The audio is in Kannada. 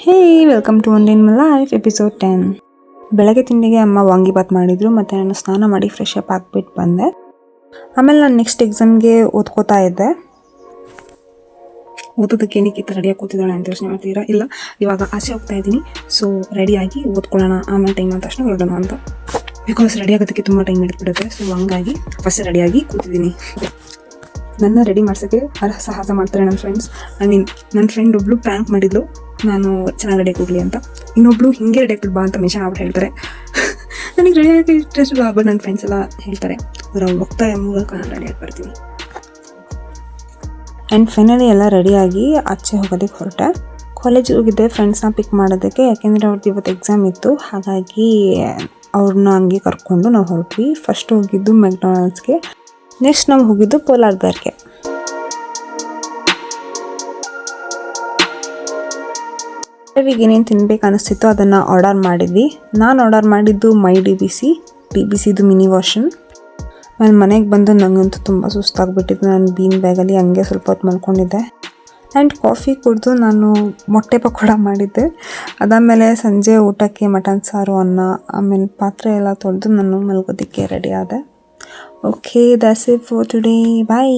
Hey welcome to one day in my life episode 10. ಬೆಳಗ್ಗೆ ತಿಂಡಿಗೆ ಅಮ್ಮ ವಾಂಗಿಬಾತ್ ಮಾಡಿದ್ರು, ಮತ್ತು ನಾನು ಸ್ನಾನ ಮಾಡಿ ಫ್ರೆಶ್ ಅಪ್ ಆಗಿಬಿಟ್ಟು ಬಂದೆ. ಆಮೇಲೆ ನಾನು ನೆಕ್ಸ್ಟ್ ಎಕ್ಸಾಮ್ಗೆ ಓದ್ಕೋತಾ ಇದ್ದೆ. ಓದೋದಕ್ಕೆ ಏನಕ್ಕೆ ಈ ಥರ ರೆಡಿಯಾಗಿ ಕೂತಿದ್ದಾಳೆ ಅಂತ ಯೋಚನೆ ಮಾಡ್ತೀರಾ? ಇಲ್ಲ, ಇವಾಗ ಆಚೆ ಹೋಗ್ತಾ ಇದ್ದೀನಿ, ಸೊ ರೆಡಿಯಾಗಿ ಓದ್ಕೊಳ್ಳೋಣ, ಆಮೇಲೆ ಟೈಮ್ ಆದ ತಕ್ಷಣ ಹೊರಡೋಣ ಅಂತ. ಬಿಕಾಸ್ ರೆಡಿ ಆಗೋದಕ್ಕೆ ತುಂಬ ಟೈಮ್ ಹಿಡಿದ್ಬಿಡುತ್ತೆ. ಸೊ ಹಂಗಾಗಿ ಫಸ್ಟ್ ರೆಡಿಯಾಗಿ ಕೂತಿದ್ದೀನಿ. ನನ್ನ ರೆಡಿ ಮಾಡ್ಸೋಕ್ಕೆ ಸಾಹಸ ಮಾಡ್ತಾರೆ ನನ್ನ ಫ್ರೆಂಡ್ಸ್. ನನ್ನ ಫ್ರೆಂಡ್ ಒಬ್ಳು ಪ್ರ್ಯಾಂಕ್ ಮಾಡಿದ್ಲು, ನಾನು ಚೆನ್ನಾಗಿ ರೆಡಿಯಾಗಿ ಹೋಗಲಿ ಅಂತ. ಇನ್ನೊಬ್ಳು ಹಿಂಗೆ ರೆಡಿಯಾಗಿ ಬಾ ಅಂತ ಮೆನ್ಷನ್ ಆಗ್ಬಿಟ್ಟು ಹೇಳ್ತಾರೆ. ನನಗೆ ರೆಡಿಯಾಗಿ ಇಂಟ್ರೆಸ್ಟ್ ಇಲ್ಲ, ಬಟ್ ನನ್ನ ಫ್ರೆಂಡ್ಸ್ ಎಲ್ಲ ಹೇಳ್ತಾರೆ. ಅವ್ರು ಹೋಗ್ತಾ ಮೂಲಕ ನಾನು ರೆಡಿಯಾಗಿ ಬರ್ತೀನಿ. ಆ್ಯಂಡ್ ಫೈನಲಿ ಎಲ್ಲ ರೆಡಿಯಾಗಿ ಆಚೆ ಹೋಗೋದಕ್ಕೆ ಹೊರಟೆ. ಕಾಲೇಜಿಗೆ ಹೋಗಿದ್ದೆ ಫ್ರೆಂಡ್ಸ್ನ ಪಿಕ್ ಮಾಡೋದಕ್ಕೆ, ಯಾಕೆಂದರೆ ಅವ್ರದ್ದು ಇವತ್ತು ಎಕ್ಸಾಮ್ ಇತ್ತು. ಹಾಗಾಗಿ ಅವ್ರನ್ನ ಹಂಗೆ ಕರ್ಕೊಂಡು ನಾವು ಹೊರಟ್ವಿ. ಫಸ್ಟ್ ಹೋಗಿದ್ದು ಮೆಕ್ಡೊನಾಲ್ಡ್ಸ್ಗೆ, ನೆಕ್ಸ್ಟ್ ನಾವು ಹೋಗಿದ್ದು ಪೋಲಾರ್ ಬೇರ್ಗೆ. ಈಗ ಏನೇನು ತಿನ್ಬೇಕು ಅನಿಸ್ತಿತ್ತು ಅದನ್ನು ಆರ್ಡರ್ ಮಾಡಿದ್ವಿ. ನಾನು ಆರ್ಡರ್ ಮಾಡಿದ್ದು ಮೈ ಡಿ.ಬಿ.ಸಿದು ಮಿನಿ ವರ್ಷನ್. ಆಮೇಲೆ ಮನೆಗೆ ಬಂದು ನನಗಂತೂ ತುಂಬ ಸುಸ್ತಾಗಿಬಿಟ್ಟಿದ್ದು. ನಾನು ಬೀನ್ ಬ್ಯಾಗಲ್ಲಿ ಹಂಗೆ ಸ್ವಲ್ಪ ಹೊತ್ತು ಮಲ್ಕೊಂಡಿದ್ದೆ. ಆ್ಯಂಡ್ ಕಾಫಿ ಕುಡಿದು ನಾನು ಮೊಟ್ಟೆ ಪಕೋಡ ಮಾಡಿದ್ದೆ. ಅದಾದಮೇಲೆ ಸಂಜೆ ಊಟಕ್ಕೆ ಮಟನ್ ಸಾರು, ಅನ್ನ, ಆಮೇಲೆ ಪಾತ್ರೆ ಎಲ್ಲ ತೊಳೆದು ನಾನು ಮಲ್ಗೋದಕ್ಕೆ ರೆಡಿ ಆದೆ. Okay, that's it for today. Bye.